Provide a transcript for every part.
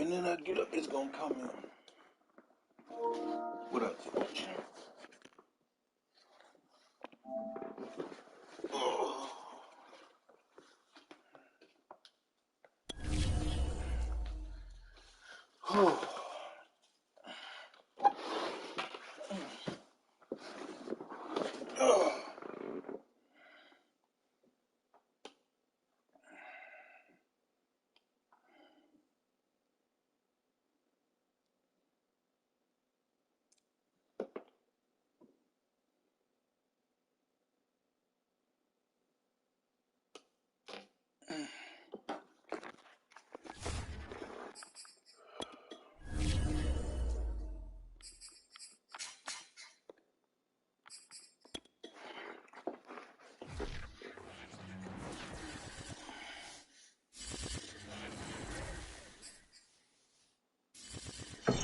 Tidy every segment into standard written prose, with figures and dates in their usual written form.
minute I get up, it's gonna come in. What up, George? Oh.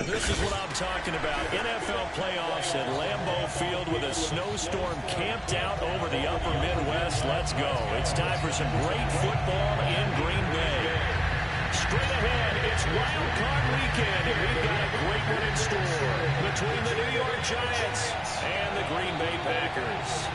This is what I'm talking about. NFL playoffs at Lambeau Field with a snowstorm camped out over the upper Midwest. Let's go. It's time for some great football in Green Bay. Straight ahead, it's Wild Card Weekend, and we've got a great one in store between the New York Giants and the Green Bay Packers.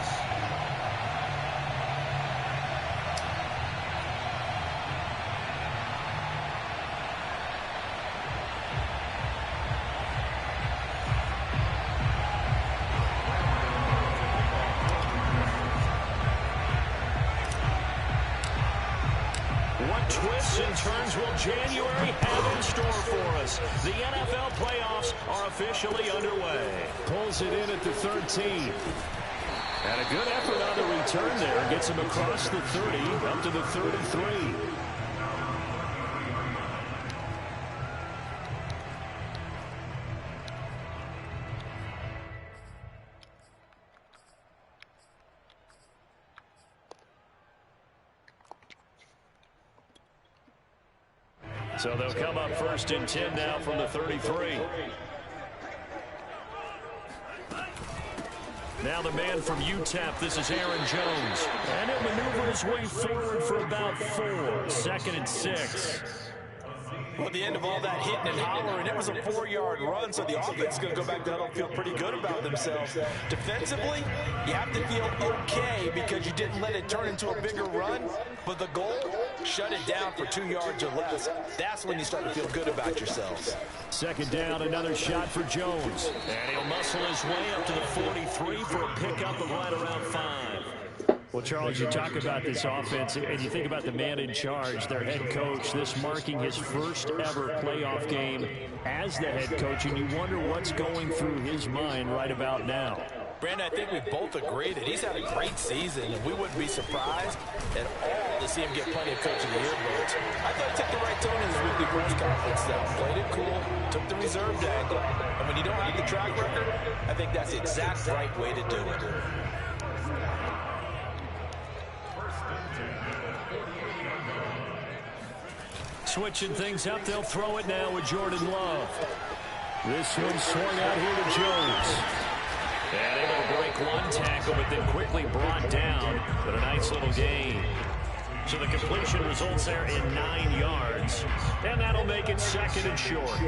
Twists and turns will January have in store for us. The NFL playoffs are officially underway. Pulls it in at the 13. And a good effort on the return there. Gets him across the 30 up to the 33. So they'll come up first and 10 now from the 33. Now the man from UTEP, this is Aaron Jones. And he'll maneuver his way forward for about 4. 2nd and 6. Well, at the end of all that hitting and hollering, it was a 4-yard run, so the offense is going to go back down and feel pretty good about themselves. Defensively, you have to feel okay because you didn't let it turn into a bigger run, but the goal, shut it down for 2 yards or less. That's when you start to feel good about yourselves. 2nd down, another shot for Jones. And he'll muscle his way up to the 43 for a pickup of right around 5. Well, Charles, you talk about this offense, and you think about the man in charge, their head coach, this marking his first ever playoff game as the head coach, and you wonder what's going through his mind right about now. Brandon, I think we both agree that he's had a great season, and we wouldn't be surprised at all to see him get plenty of Coach of the Year votes. I thought he took the right tone in his weekly press conference, though. Played it cool, took the reserved angle, and when you don't have the track record, I think that's the exact right way to do it. Switching things up, they'll throw it now with Jordan Love. This one swung out here to Jones. And able to break one tackle, but then quickly brought down. But a nice little gain. So the completion results there in 9 yards. And that'll make it 2nd and short.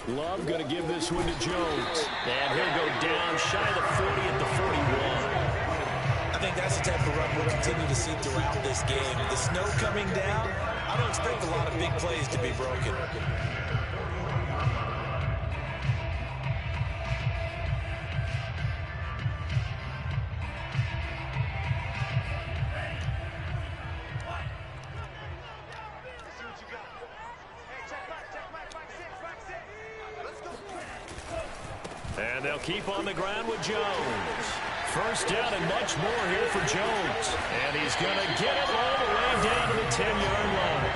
Love going to give this one to Jones. And he'll go down shy of the 40 at the 41. I think that's the type of run we'll continue to see throughout this game. With the snow coming down, I don't expect a lot of big plays to be broken. And they'll keep on the ground with Jones. First down and much more here for Jones. And he's going to get it all the way down to the 10-yard line.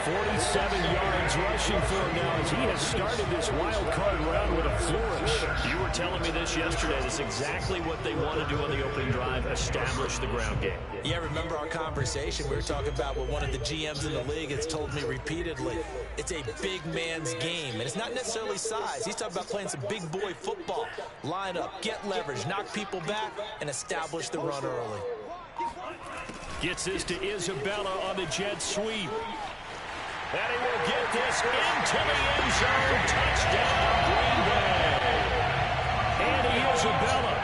47 yards rushing for him now as he has started this wild card round with a flourish. You were telling me this yesterday. That's exactly what they want to do on the opening drive, establish the ground game. Yeah, remember our conversation? We were talking about what one of the GMs in the league has told me repeatedly. It's a big man's game, and it's not necessarily size. He's talking about playing some big boy football. Line up, get leverage, knock people back, and establish the run early. Gets this to Isabella on the jet sweep. And he will get this into the end zone. Touchdown, Green Bay. Andy Isabella,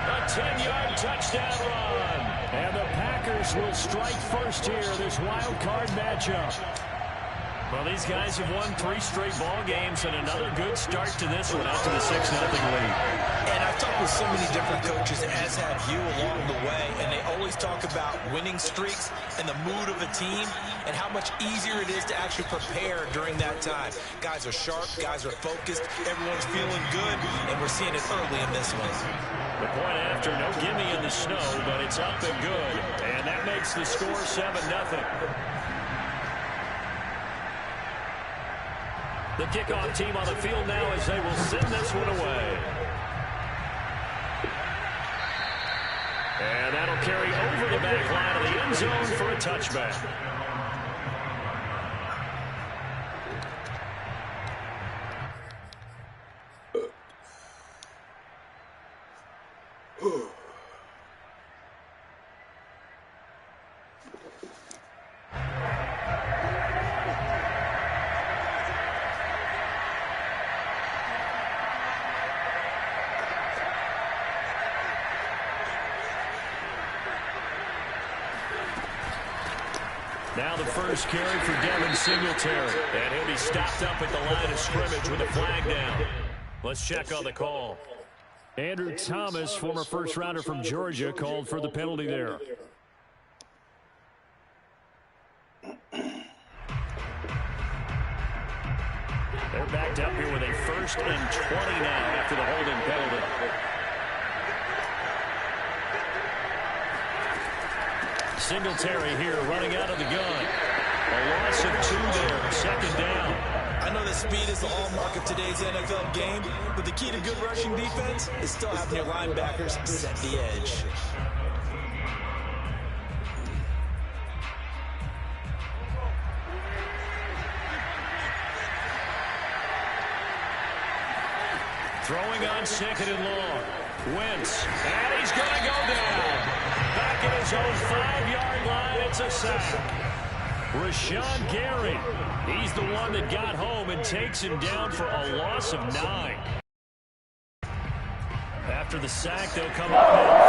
a 10-yard touchdown run. And the Packers will strike first here, this wild card matchup. Well, these guys have won 3 straight ball games and another good start to this one out to the 6-0 lead. And I've talked with so many different coaches, as have you along the way, and they always talk about winning streaks and the mood of a team and how much easier it is to actually prepare during that time. Guys are sharp, guys are focused, everyone's feeling good, and we're seeing it early in this one. The point after, no gimme in the snow, but it's up and good, and that makes the score 7-0. The kickoff team on the field now as they will send this one away. And that'll carry over the back line of the end zone for a touchback. Now the first carry for Devin Singletary. And he'll be stopped up at the line of scrimmage with a flag down. Let's check on the call. Andrew Thomas, former first-rounder from Georgia, called for the penalty there. They're backed up here with a 1st and 20 now after the holding penalty. Singletary here running out of the gun. A loss of 2 there, 2nd down. I know that speed is the hallmark of today's NFL game, but the key to good rushing defense is still having your linebackers set the edge. Throwing on 2nd and long. Wentz, and he's going to go down. Back at his own 5-yard line, it's a sack. Rashawn Gary, he's the one that got home and takes him down for a loss of 9. After the sack, they'll come up now.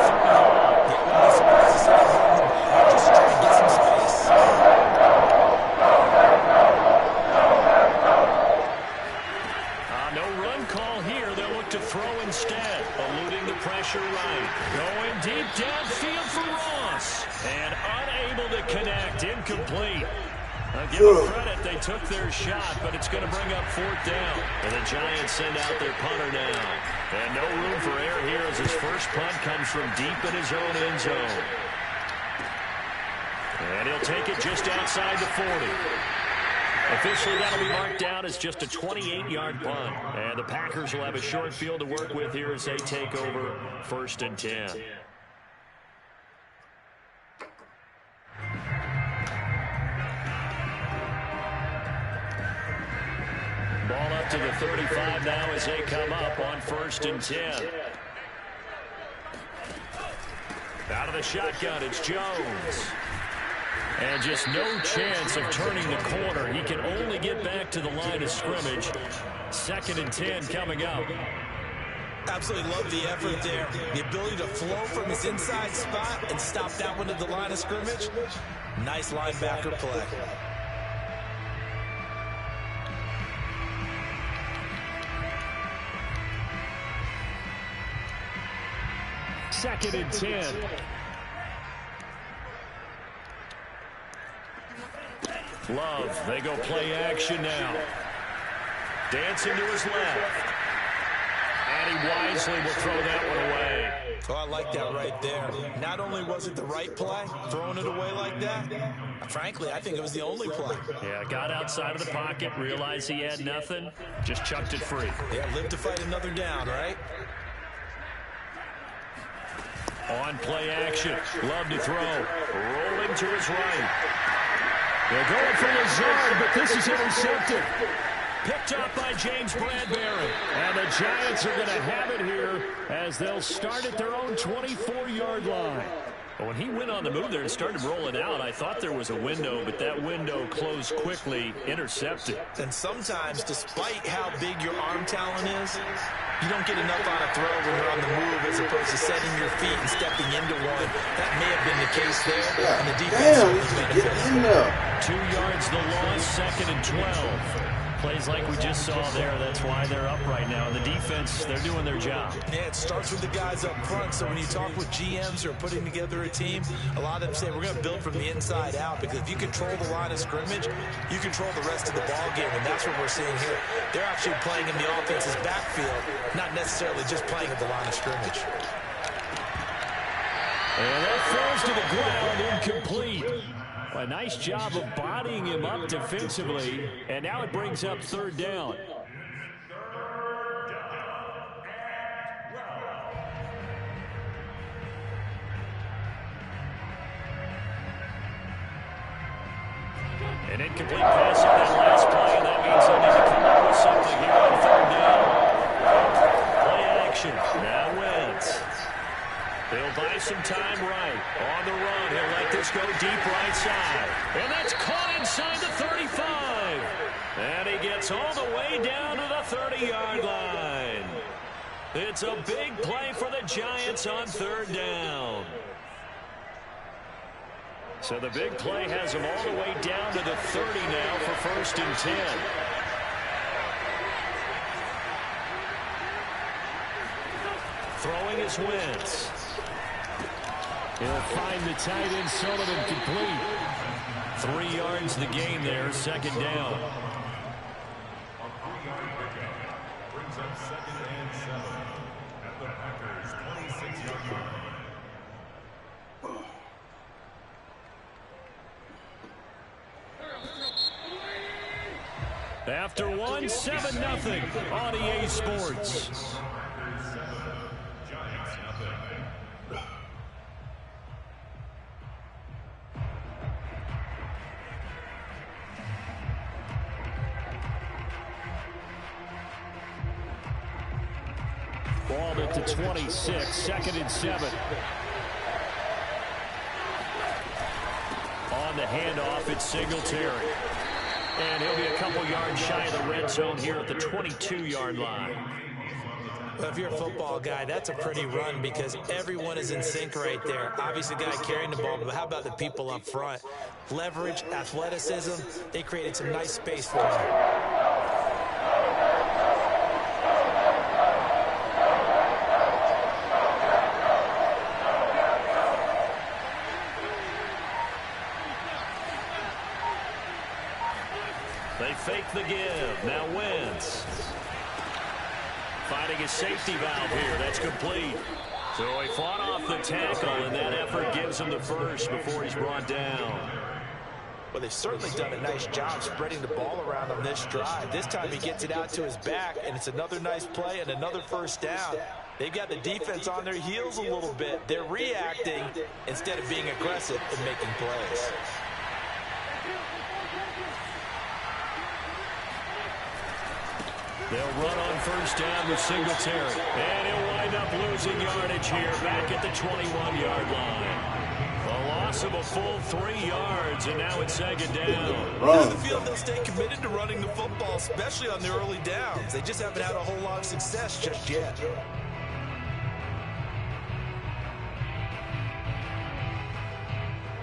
Just try to get some space. No run call here. They'll look to throw instead, eluding the pressure right. Going deep downfield for Ross. And unable to connect. Incomplete. I'll give them credit. They took their shot, but it's going to bring up 4th down. And the Giants send out their punter now. And no room for error here as his first punt comes from deep in his own end zone. And he'll take it just outside the 40. Officially, that'll be marked down as just a 28-yard punt. And the Packers will have a short field to work with here as they take over 1st and 10. Ball up to the 35 now as they come up on 1st and 10. Out of the shotgun, it's Jones. And just no chance of turning the corner. He can only get back to the line of scrimmage. 2nd and 10 coming up. Absolutely love the effort there. The ability to flow from his inside spot and stop that one at the line of scrimmage. Nice linebacker play. Second and 10. Love, they go play action now. Dancing to his left. And he wisely will throw that one away. Oh, I like that right there. Not only was it the right play, throwing it away like that, frankly, I think it was the only play. Yeah, got outside of the pocket, realized he had nothing, just chucked it free. Yeah, live to fight another down, right? On play action, love to throw, rolling to his right. They're going for Lazard, but this is intercepted. Picked up by James Bradbury. And the Giants are going to have it here as they'll start at their own 24-yard line. Well, when he went on the move there and started rolling out, I thought there was a window, but that window closed quickly, intercepted. And sometimes, despite how big your arm talent is, you don't get enough on a throw when you're on the move as opposed to setting your feet and stepping into one. That may have been the case there, and the defense certainly benefited. 2 yards the loss, 2nd and 12. Plays like we just saw there. That's why they're up right now. And the defense, they're doing their job. Yeah, it starts with the guys up front. So when you talk with GMs who are putting together a team, a lot of them say we're going to build from the inside out, because if you control the line of scrimmage, you control the rest of the ball game, and that's what we're seeing here. They're actually playing in the offense's backfield, not necessarily just playing at the line of scrimmage. And that falls to the ground, incomplete. A nice job of bodying him up defensively, and now it brings up 3rd down. An incomplete pass on that last play, and that means they'll need to come up with something here on 3rd down. Play action. Now Wentz. He'll buy some time right. On the run, he'll let this go deep right side. And that's caught inside the 35. And he gets all the way down to the 30-yard line. It's a big play for the Giants on 3rd down. So the big play has him all the way down to the 30 now for 1st and 10. Throwing is Wentz. He'll find the tight end, Sullivan, complete. 3 yards the gain there, 2nd down. Brings up 2nd and 7 at the Packers' 26-yard line. After one, 7-0 on EA Sports. Ball at the 26, 2nd and 7. On the handoff, it's Singletary. And he'll be a couple yards shy of the red zone here at the 22-yard line. Well, if you're a football guy, that's a pretty run because everyone is in sync right there. Obviously, the guy carrying the ball, but how about the people up front? Leverage, athleticism, they created some nice space for him. They fake the give. Now Wentz. Finding his safety valve here. That's complete. So he fought off the tackle, and that effort gives him the first before he's brought down. Well, they've certainly done a nice job spreading the ball around on this drive. This time he gets it out to his back, and it's another nice play and another 1st down. They've got the defense on their heels a little bit. They're reacting instead of being aggressive and making plays. They'll run on 1st down with Singletary. And he'll wind up losing yardage here back at the 21-yard line. A loss of a full 3 yards, and now it's 2nd down. On the field, they'll stay committed to running the football, especially on the early downs. They just haven't had a whole lot of success just yet.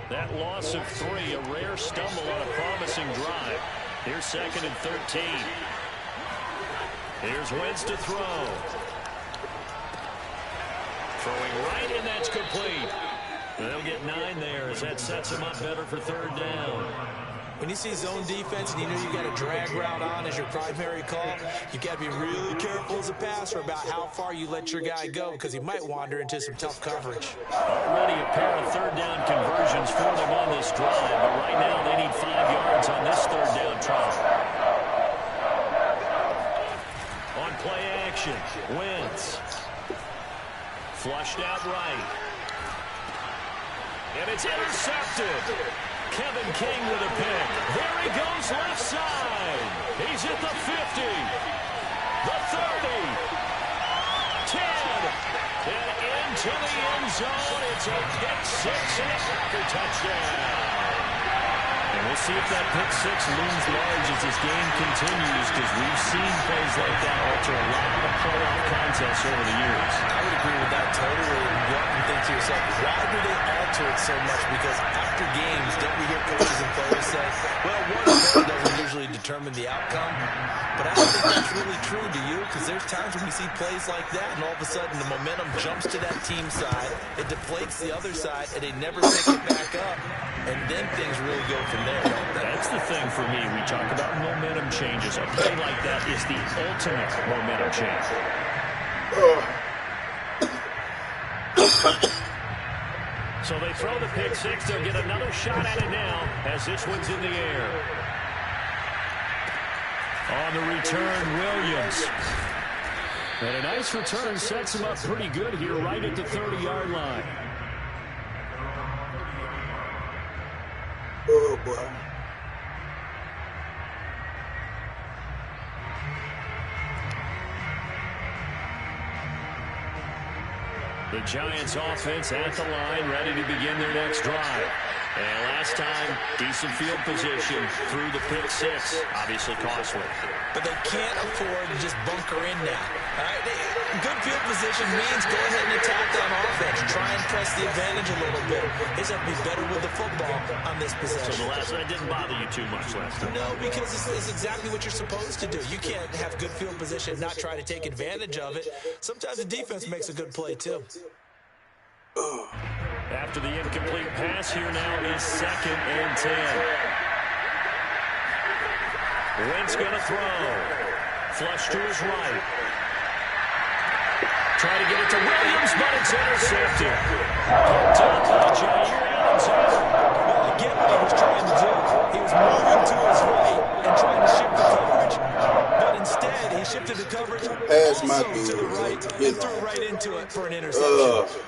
That loss of 3, a rare stumble on a promising drive. Here's 2nd and 13. Here's Wentz to throw. Throwing right, and that's complete. They'll get 9 there as that sets him up better for 3rd down. When you see zone defense and you know you got a drag route on as your primary call, you got to be really careful as a passer about how far you let your guy go because he might wander into some tough coverage. Already a pair of third down conversions for them on this drive, but right now they need 5 yards on this third down try. On play action, Wentz. Flushed out right. And it's intercepted. Kevin King with a pick. There he goes left side. He's at the 50. The 30. 10. And into the end zone. It's a pick six and a Packer touchdown. And we'll see if that pick six looms large as this game continues, because we've seen plays like that alter a lot of playoff contests over the years. I would agree with that totally. And you often think to yourself, why do they alter it so much? Because after games, don't we hear coaches and players say, well, one event doesn't usually determine the outcome. But I don't think that's really true, do you? Because there's times when we see plays like that, and all of a sudden the momentum jumps to that team side, it deflates the other side, and they never pick it back up. And then things really go from there, don't they? That's the thing for me. We talk about momentum changes. A play like that is the ultimate momentum change. So they throw the pick six. They'll get another shot at it now as this one's in the air. On the return, Williams. And a nice return sets him up pretty good here right at the 30-yard line. Oh, boy. The Giants offense at the line, ready to begin their next drive. And last time, decent field position through the pick six. Obviously costly. But they can't afford to just bunker in now. All right? Good field position means go ahead and attack on offense. Try and press the advantage a little bit. They just have to be better with the football on this possession. So the last one didn't bother you too much last time? No, because it's exactly what you're supposed to do. You can't have good field position and not try to take advantage of it. Sometimes the defense makes a good play, too. After the incomplete pass, here now is 2nd and 10. Wentz going to throw. Flush to his right. Try to get it to Williams, but it's intercepted. Picked up by Jair Alexander. Well, again, what he was trying to do, he was moving to his right and trying to shift the coverage, but instead he shifted the coverage also to the right and threw right into it for an interception.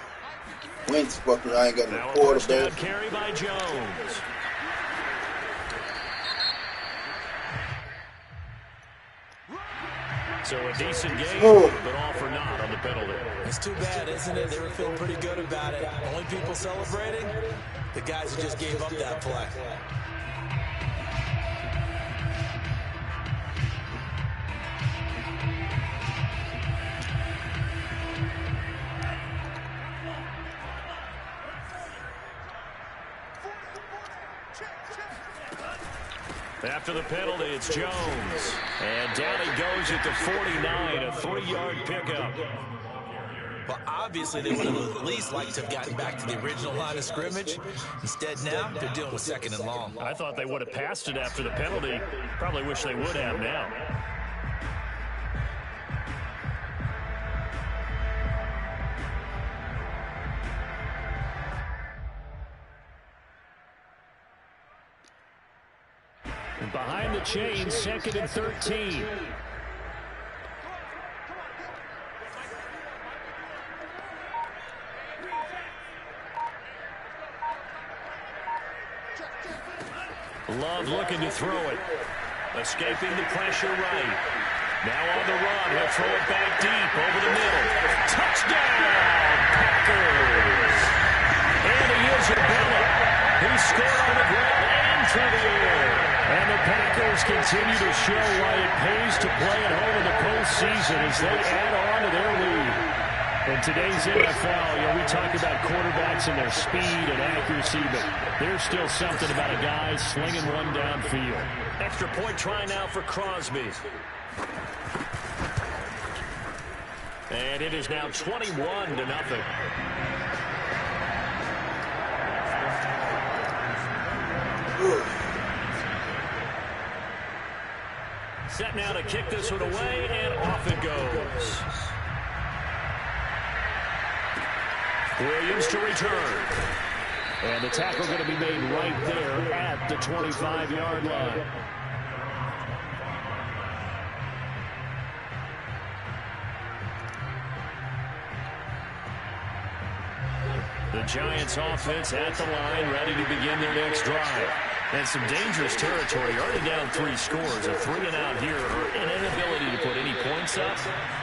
Wentz fucking, I ain't got no Now a quarterback. first down carry by Jones. So a decent game, but all for naught on the penalty. It's too bad, isn't it? They were feeling pretty good about it. Only people celebrating, the guys who just gave up that play. After the penalty, it's Jones. And down he goes at the 49, a 3-yard pickup. Well, obviously, they would have at least liked to have gotten back to the original line of scrimmage. Instead, now, they're dealing with 2nd and long. I thought they would have passed it after the penalty. Probably wish they would have now. And behind the chains, 2nd and 13. Love looking to throw it. Escaping the pressure right. Now on the run. He'll throw it back deep over the middle. Touchdown, Packers. And he is a bullet. He scored on the ground and through the air. And the Packers continue to show why it pays to play at home in the postseason as they add on to their lead. In today's NFL, we talk about quarterbacks and their speed and accuracy, but there's still something about a guy slinging one downfield. Extra point try now for Crosby. And it is now 21-0. Set now to kick this one away, and off it goes. Williams to return. And the tackle going to be made right there at the 25-yard line. The Giants offense at the line, ready to begin their next drive. And some dangerous territory. Already down 3 scores. A 3-and-out here, or an inability to put any points up.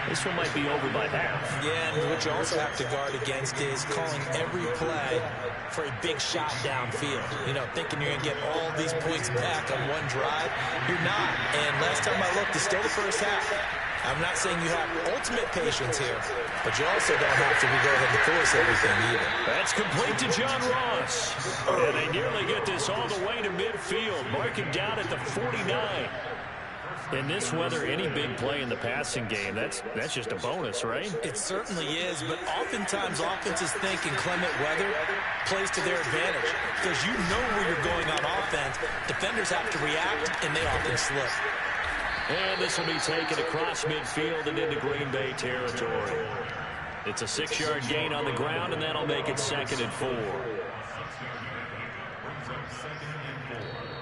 This one might be over by half. Yeah, and what you also have to guard against is calling every play for a big shot downfield. You know, thinking you're going to get all these points back on one drive. You're not. And last time I looked, it's still the first half. I'm not saying you have ultimate patience here, but you also don't have to go ahead and force everything either. That's complete to John Ross. And they nearly get this all the way to midfield. Marking down at the 49. In this weather, any big play in the passing game, that's just a bonus, right? It certainly is, but oftentimes offenses think inclement weather plays to their advantage because you know where you're going on offense. Defenders have to react, and they often slip. And this will be taken across midfield and into Green Bay territory. It's a 6-yard gain on the ground, and that'll make it 2nd and 4.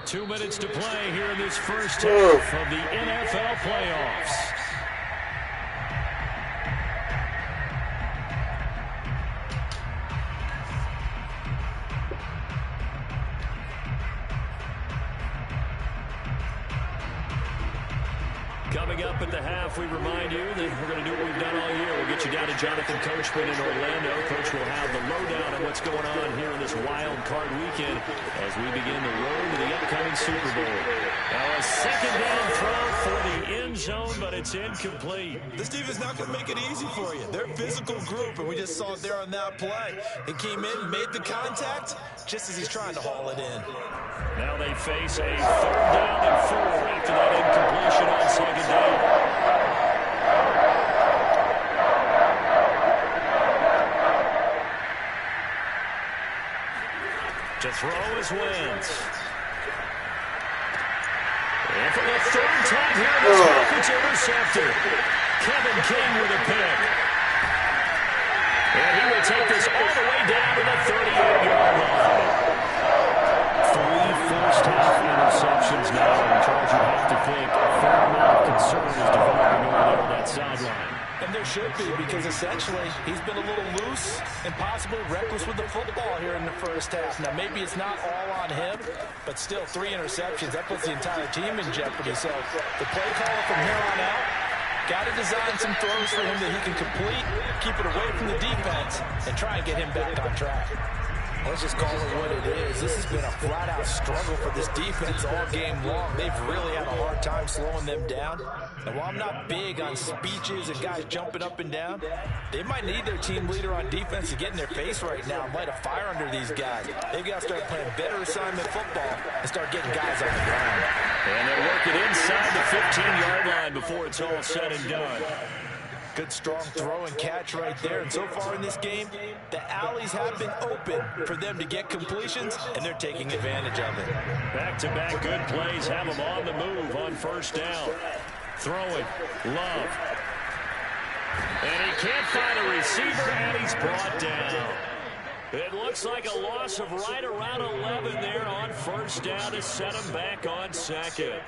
2 minutes to play here in this first half of the NFL playoffs. Coming up at the half, we remind you that we're going to do what we've done all year. We'll get you down to Jonathan Coachman in Orlando. Coach will have the lowdown on what's going on here in this wild card weekend as we begin the road to the upcoming Super Bowl. Now a 2nd down throw for the end zone, but it's incomplete. This defense is not going to make it easy for you. They're a physical group, and we just saw it there on that play. He came in, made the contact, just as he's trying to haul it in. Now they face a 3rd down and 4 after that incompletion on 2nd down. To throw is Wentz. And for the 3rd time here, this offense intercepted. Kevin King with a pick. And he will take this all the way down to the 38-yard line. 3 first-half interceptions now, and Chargers have to think a fair amount of concern is developing over there on that sideline. And there should be, because essentially he's been a little loose and possibly reckless with the football here in the first half. Now, maybe it's not all on him, but still 3 interceptions. That puts the entire team in jeopardy. So the play caller from here on out got to design some throws for him that he can complete, keep it away from the defense, and try and get him back on track. Let's just call it what it is. This has been a flat-out struggle for this defense all game long. They've really had a hard time slowing them down. And while I'm not big on speeches and guys jumping up and down, they might need their team leader on defense to get in their face right now and light a fire under these guys. They've got to start playing better assignment football and start getting guys on the ground. And they'll work it inside the 15-yard line before it's all said and done. Good, strong throw and catch right there. And so far in this game, the alleys have been open for them to get completions, and they're taking advantage of it. Back-to-back good plays have them on the move on 1st down. Throwing, Love. And he can't find a receiver, and he's brought down. It looks like a loss of right around 11 there on 1st down to set him back on 2nd.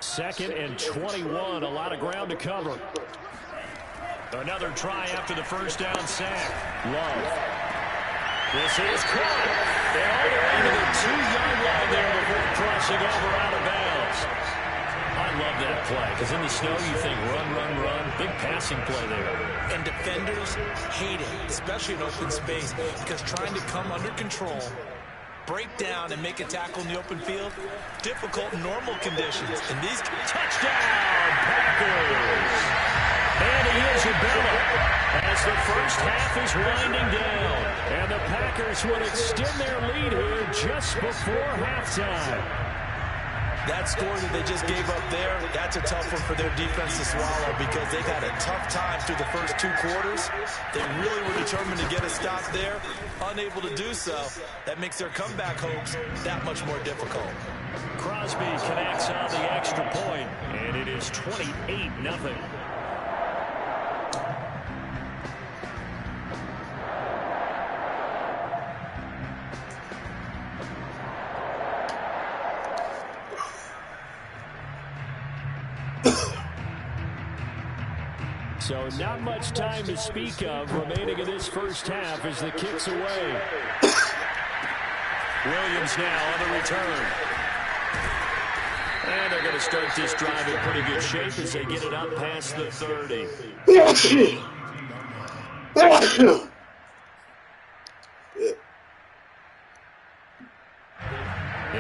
2nd and 21, a lot of ground to cover. Another try after the 1st down sack. Love. This is caught. They're all the way to the 2-yard line there before crossing over out of bounds. I love that play, because in the snow you think run, run, run. Big passing play there. And defenders hate it, especially in open space, because trying to come under control, break down, and make a tackle in the open field, difficult in normal conditions. And these touchdown Packers. And he is Abella as the first half is winding down. And the Packers would extend their lead here just before halftime. That score that they just gave up there, that's a tough one for their defense to swallow because they've had a tough time through the first 2 quarters. They really were determined to get a stop there, unable to do so. That makes their comeback hopes that much more difficult. Crosby extra point, and it is 28-0. So not much time to speak of remaining in this first half as the kick's away. Williams now on the return. And they're going to start this drive in pretty good shape as they get it up past the 30. The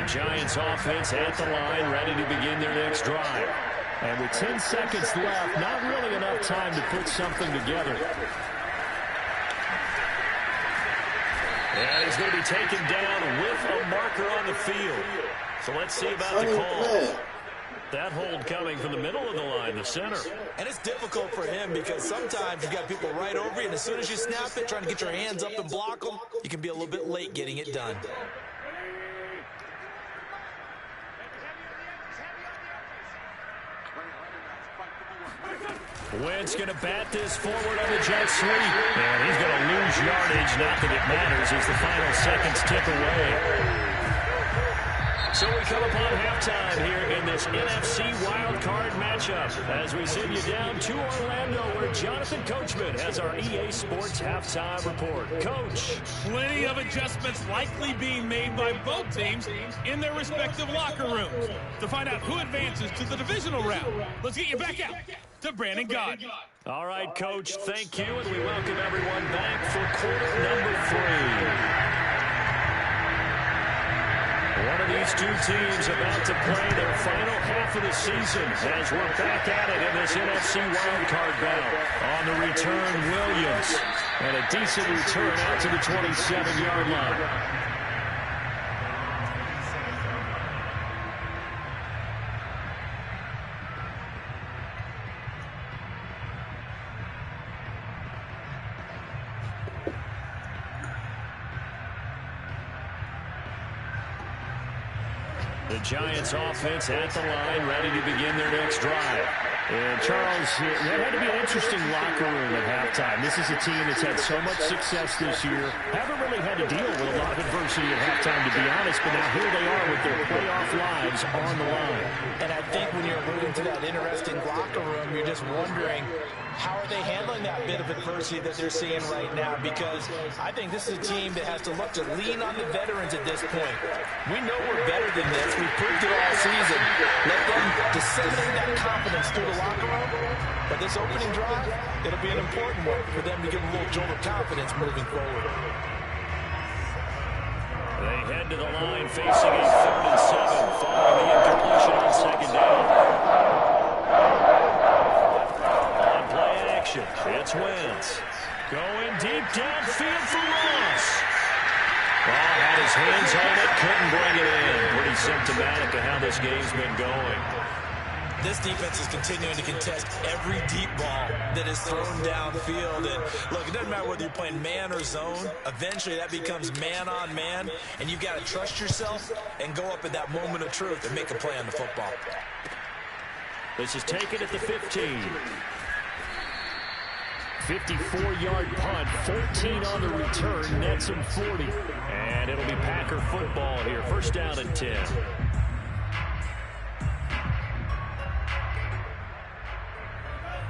Giants offense at the line, ready to begin their next drive. And with 10 seconds left, not really enough time to put something together. And he's going to be taken down with a marker on the field. So let's see about the call. That hold coming from the middle of the line, the center. And it's difficult for him because sometimes you've got people right over you, and as soon as you snap it, trying to get your hands up and block them, you can be a little bit late getting it done. Wentz going to bat this forward on the jet sweep. And he's going to lose yardage. Not that it matters as the final seconds tick away. So we come upon halftime here in this NFC wildcard matchup as we send you down to Orlando where Jonathan Coachman has our EA Sports halftime report. Coach. Plenty of adjustments likely being made by both teams in their respective locker rooms. To find out who advances to the divisional round, let's get you back out to Brandon God. All right, Coach, thank you, and we welcome everyone back for quarter number 3. One of these two teams about to play their final half of the season as we're back at it in this NFC wildcard battle. On the return, Williams, and a decent return out to the 27-yard line. The Giants offense at the line, ready to begin their next drive. And Charles, that had to be an interesting locker room at halftime. This is a team that's had so much success this year. Haven't really had to deal with a lot of adversity at halftime, to be honest, but now here they are with their playoff lives on the line. And I think when you're alluding to that interesting locker room, you're just wondering, how are they handling that bit of adversity that they're seeing right now? Because I think this is a team that has to look to lean on the veterans at this point. We know we're better than this. We've proved it all season. Let them disseminate that confidence through the locker room. But this opening drive, it'll be an important one for them to give a little jolt of confidence moving forward. They head to the line facing a 3rd and 7 following the incompletion on second down. It's Wentz. Going deep downfield for Ross. Ball had his hands on it, couldn't bring it in. Pretty symptomatic of how this game's been going. This defense is continuing to contest every deep ball that is thrown downfield. And look, it doesn't matter whether you're playing man or zone. Eventually that becomes man on man, and you've got to trust yourself and go up at that moment of truth and make a play on the football. This is taken at the 15. 54-yard punt, 14 on the return, nets him 40. And it'll be Packer football here, 1st down and 10.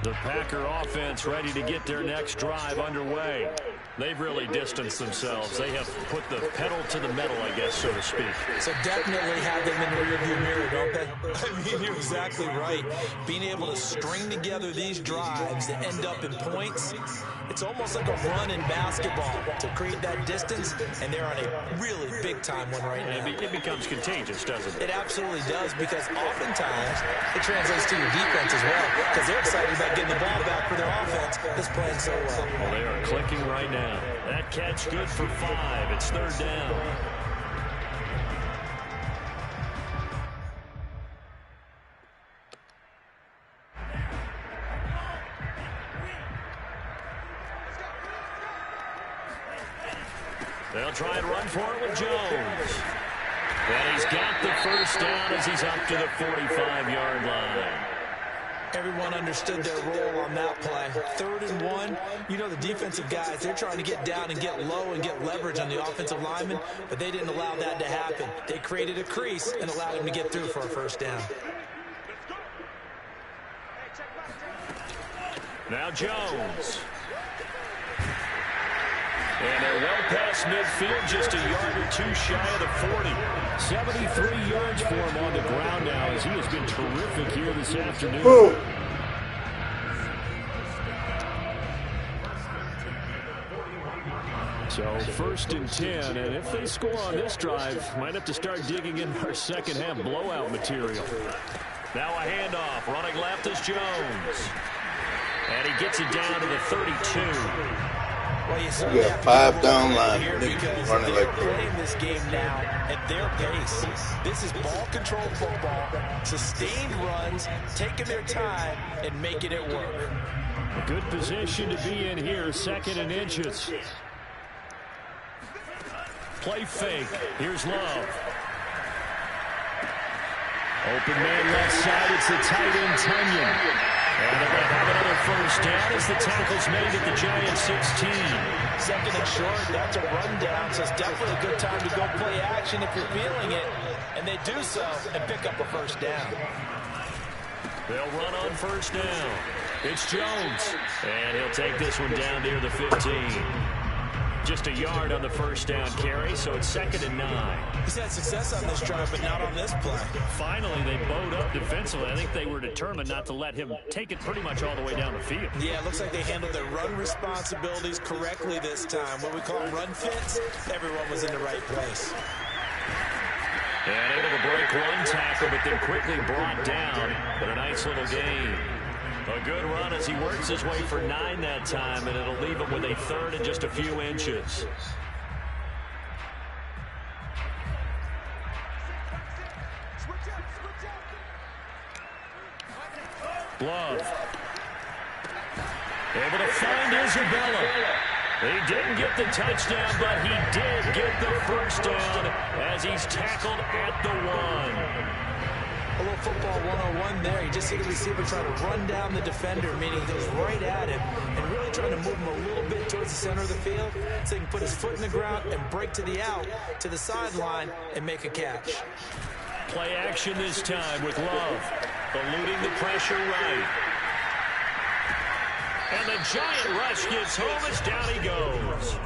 The Packer offense ready to get their next drive underway. They've really distanced themselves. They have put the pedal to the metal, I guess, so to speak. So definitely have them in the rearview mirror, don't they? I mean, you're exactly right. Being able to string together these drives that end up in points, it's almost like a run in basketball to create that distance, and they're on a really big-time one right now. It becomes contagious, doesn't it? It absolutely does, because oftentimes it translates to your defense as well, because they're excited about getting the ball back for their offense that's playing so well. Well, they are clicking right now. That catch good for 5. It's 3rd down. They'll try and run for it with Jones. And he's got the first down as he's up to the 45-yard line. Everyone understood their role on that play. 3rd and 1, you know the defensive guys, they're trying to get down and get low and get leverage on the offensive lineman, but they didn't allow that to happen. They created a crease and allowed him to get through for a first down. Now Jones. And they're well past midfield, just a yard or two shy of the 40. 73 yards for him on the ground now as he has been terrific here this afternoon. Boom. So 1st and 10, and if they score on this drive, might have to start digging in our second half blowout material. Now a handoff, running left is Jones. And he gets it down to the 32. Well, We got 5 down line. Niggas running like playing that. this game now at their pace. This is ball control football, sustained runs, taking their time and making it work. A good position to be in here, 2nd and inches. Play fake. Here's Love. Open man left side. It's the tight end, Tunyon. And they're going to have another first down as the tackle's made at the Giants 16. 2nd and short, that's a rundown, so it's definitely a good time to go play action if you're feeling it. And they do so and pick up a first down. They'll run on first down. It's Jones. And he'll take this one down near the 15. Just a yard on the first down carry, so it's 2nd and 9. He's had success on this drive, but not on this play. Finally, they bowed up defensively. I think they were determined not to let him take it pretty much all the way down the field. Yeah, it looks like they handled their run responsibilities correctly this time. What we call run fits, everyone was in the right place. And able to break one tackle, but then quickly brought down. But a nice little gain. A good run as he works his way for 9 that time, and it'll leave him with a 3rd and just a few inches. Love. Able to find Isabella. He didn't get the touchdown, but he did get the first down as he's tackled at the 1. A little football 101 there. You just see the receiver trying to run down the defender, meaning he goes right at him and really trying to move him a little bit towards the center of the field so he can put his foot in the ground and break to the out, to the sideline, and make a catch. Play action this time with Love, eluding the pressure right. And the giant rush gets home as down he goes.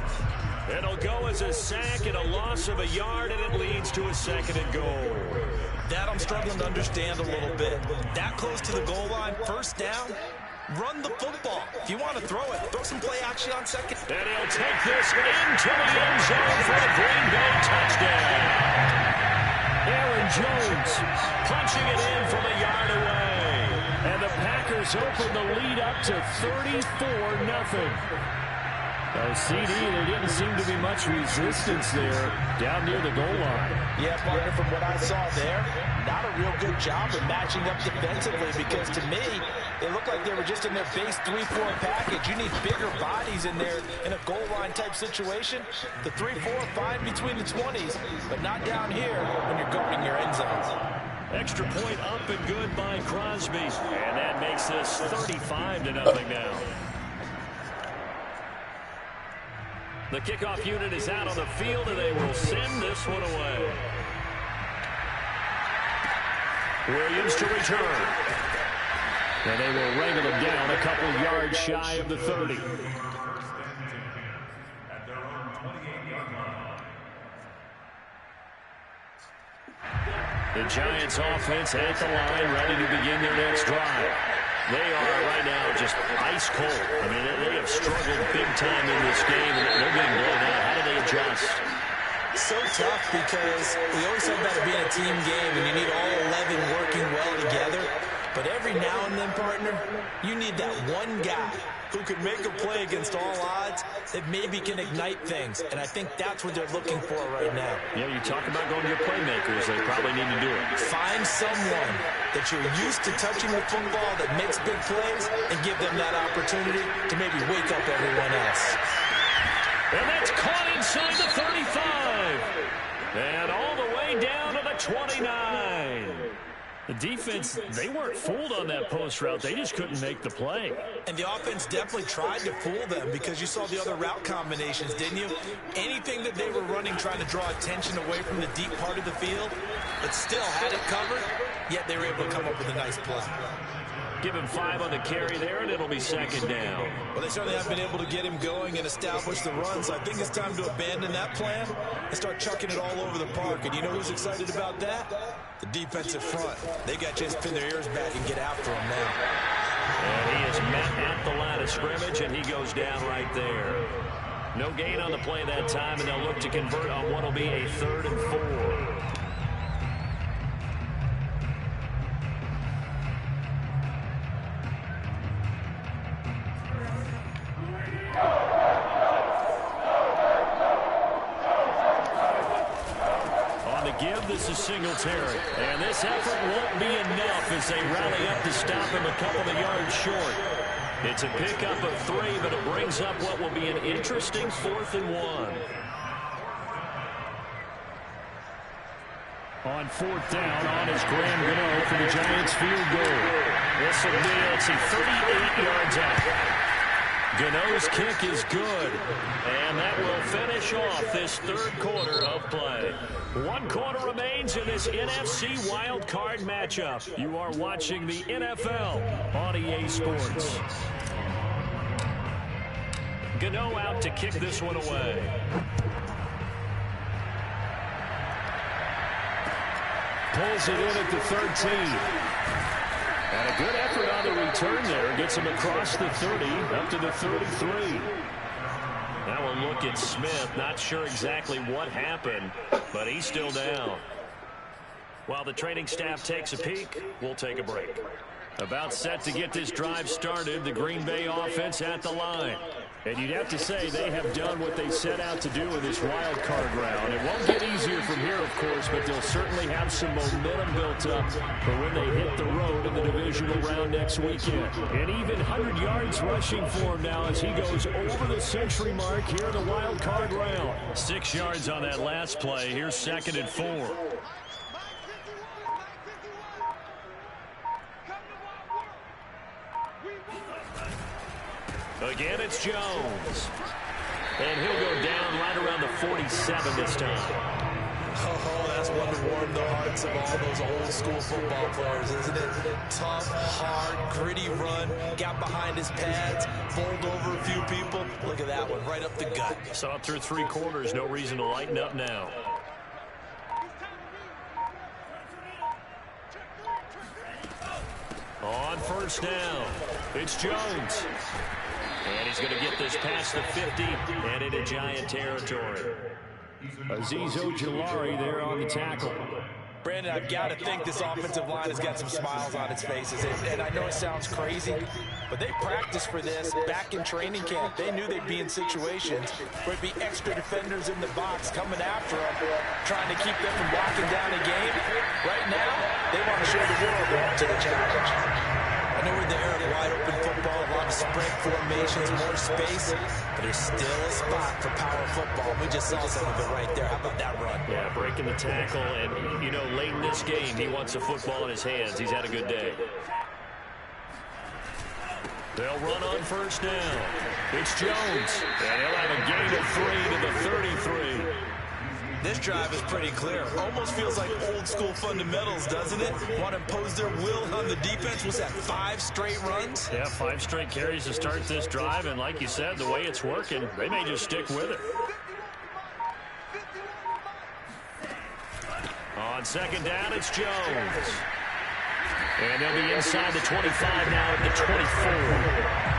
It'll go as a sack and a loss of a yard, and it leads to a 2nd and goal. That I'm struggling to understand a little bit. That close to the goal line, first down, run the football. If you want to throw it, throw some play action on 2nd. And he'll take this into the end zone for the Green Bay touchdown. Aaron Jones punching it in from a yard away. And the Packers open the lead up to 34-0. CD, there didn't seem to be much resistance there down near the goal line. Yeah, partner, from what I saw there, not a real good job of matching up defensively because to me, they looked like they were just in their base 3-4 package. You need bigger bodies in there in a goal line type situation. The 3-4 fine between the 20s, but not down here when you're guarding your end zones. Extra point up and good by Crosby. And that makes this 35-0 now. The kickoff unit is out on the field, and they will send this one away. Williams to return. And they will wrangle him down a couple yards shy of the 30. The Giants offense at the line, ready to begin their next drive. They are right now just ice cold. I mean, they have struggled big time in this game, and they're getting blown out. How do they adjust? So tough because we always talk about it being a team game, and you need all 11 working well together. But every now and then, partner, you need that one guy who can make a play against all odds that maybe can ignite things. And I think that's what they're looking for right now. Yeah, you talk about going to your playmakers. They probably need to do it. Find someone that you're used to touching the football that makes big plays and give them that opportunity to maybe wake up everyone else. And that's caught inside the 35. And all the way down to the 29. The defense, they weren't fooled on that post route. They just couldn't make the play. And the offense definitely tried to fool them because you saw the other route combinations, didn't you? Anything that they were running trying to draw attention away from the deep part of the field, but still had it covered, yet they were able to come up with a nice play. Give him 5 on the carry there, and it'll be second down. Well, they certainly have been able to get him going and establish the run, so I think it's time to abandon that plan and start chucking it all over the park. And you know who's excited about that? The defensive front. They got to just pin their ears back and get after him now. And he is met at the line of scrimmage, and he goes down right there. No gain on the play that time, and they'll look to convert on what will be a 3rd and 4. This is Singletary, and this effort won't be enough as they rally up to stop him a couple of yards short. It's a pickup of 3, but it brings up what will be an interesting 4th and 1. On 4th down, on is Graham Gano for the Giants field goal. This will be, let's see, 38 yards out. Gano's kick is good, and that will finish off this 3rd quarter of play. 1 quarter remains in this NFC Wild Card matchup. You are watching the NFL on EA Sports. Gano out to kick this one away. Pulls it in at the 13. And a good effort on the return there. Gets him across the 30, up to the 33. Now we'll look at Smith. Not sure exactly what happened, but he's still down. While the training staff takes a peek, we'll take a break. About set to get this drive started, the Green Bay offense at the line. And you'd have to say they have done what they set out to do in this wild card round. It won't get easier from here, of course, but they'll certainly have some momentum built up for when they hit the road in the divisional round next weekend. And even 100 yards rushing for him now as he goes over the century mark here in the wild card round. 6 yards on that last play. Here's 2nd and 4. Again, it's Jones. And he'll go down right around the 47 this time. Oh, that's one to warm the hearts of all those old school football players, isn't it? Tough, hard, gritty run, got behind his pads, bowled over a few people. Look at that one, right up the gut. Saw it through 3 quarters, no reason to lighten up now. On 1st down, it's Jones. And he's going to get this past the 50 and into Giant territory. Azeez Ojulari there on the tackle. Brandon, I've got to think this offensive line has got some smiles on its faces. And I know it sounds crazy, but they practiced for this back in training camp. They knew they'd be in situations where it'd be extra defenders in the box coming after them, trying to keep them from locking down a game. Right now, they want to show the world they're up to the challenge. I know we're in the era of wide-open football, a lot of spread formations, more space, but there's still a spot for power football. We just saw some of it right there. How about that run? Yeah, breaking the tackle, and, you know, late in this game, he wants the football in his hands. He's had a good day. They'll run on 1st down. It's Jones, and he'll have a gain of 3 to the 33. This drive is pretty clear. Almost feels like old school fundamentals, doesn't it? Want to impose their will on the defense. Was that 5 straight runs? Yeah, 5 straight carries to start this drive, and like you said, the way it's working, they may just stick with it. On 2nd down, it's Jones. And they'll be inside the 25 now at the 24.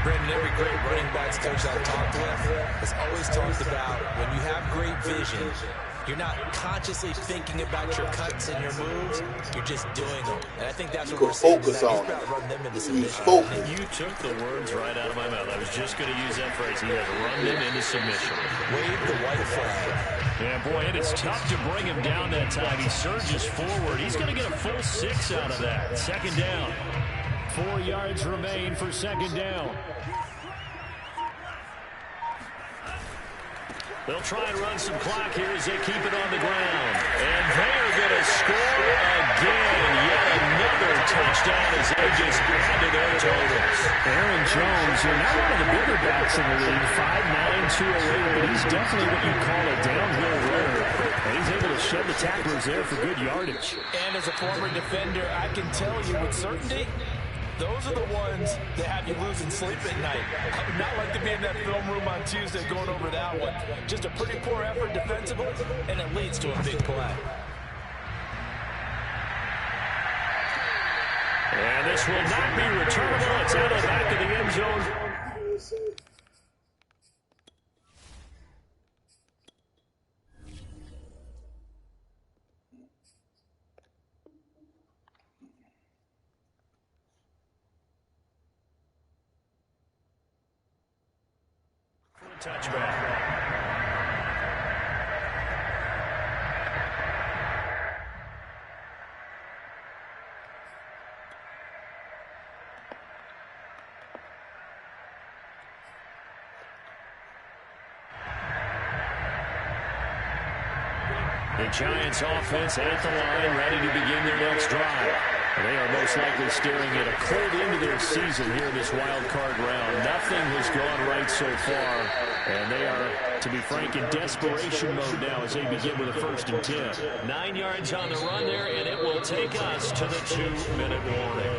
Brandon, every great running backs coach I've talked with has always talked about when you have great vision, you're not consciously thinking about your cuts and your moves, you're just doing them. And I think that's what we're seeing. Focus on it. Run them into submission. You took the words right out of my mouth. I was just going to use that phrase. He has run them into submission. Wave the white flag. Yeah, boy, and it's tough to bring him down that time. He surges forward. He's going to get a full 6 out of that. 2nd down. 4 yards remain for 2nd down. They'll try and run some clock here as they keep it on the ground. And they are going to score again. Yet another touchdown as they just add to their totals. Aaron Jones, not one of the bigger backs in the league, 5'9", 208, but he's definitely what you call a downhill runner. And he's able to shed the tacklers there for good yardage. And as a former defender, I can tell you with certainty, those are the ones that have you losing sleep at night. I would not like to be in that film room on Tuesday going over that one. Just a pretty poor effort defensively, and it leads to a big play. And this will not be returnable. It's out of the back of the end zone. Touchback. The Giants offense at the line, ready to begin their next drive. They are most likely staring at a cold end of their season here in this wild card round. Nothing has gone right so far, and they are, to be frank, in desperation mode now as they begin with a 1st and 10. 9 yards on the run there, and it will take us to the 2-minute warning.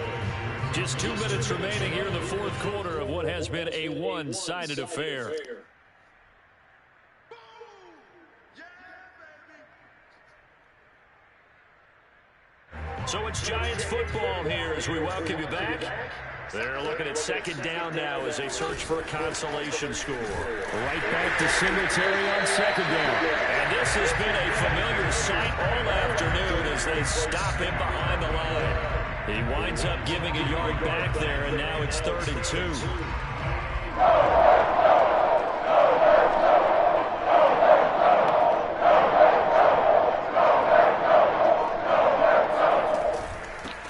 Just 2 minutes remaining here in the 4th quarter of what has been a one-sided affair. So it's Giants football here as we welcome you back. They're looking at 2nd down now as they search for a consolation score. Right back to Singletary on 2nd down. And this has been a familiar sight all afternoon as they stop him behind the line. He winds up giving a yard back there, and now it's 3rd and 2.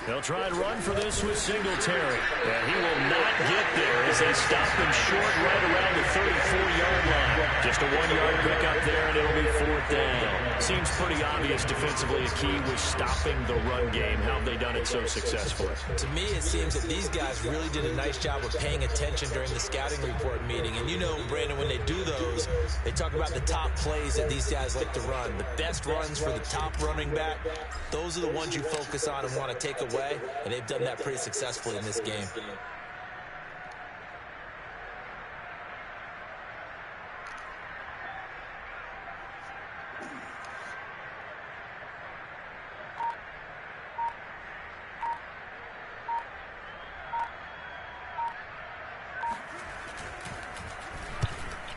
They'll try and run for this with Singletary. And he will not get there as they stop him short right around the 34-yard line. Just a 1-yard pickup there, and it'll be 4th down. Seems pretty obvious defensively a key was stopping the run game. How have they done it so successfully? To me, it seems that these guys really did a nice job of paying attention during the scouting report meeting. And you know, Brandon, when they do those, they talk about the top plays that these guys like to run. The best runs for the top running back, those are the ones you focus on and want to take away. And they've done that pretty successfully in this game.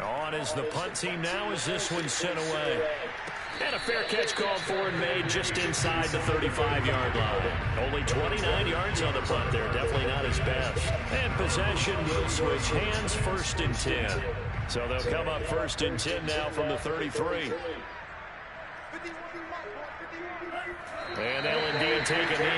On is the punt team now as this one's sent away. And a fair catch called for and made just inside the 35-yard line. Only 29 yards on the punt there. Definitely not his best. And possession will switch hands, 1st and 10. So they'll come up 1st and 10 now from the 33. And they'll indeed take a knee.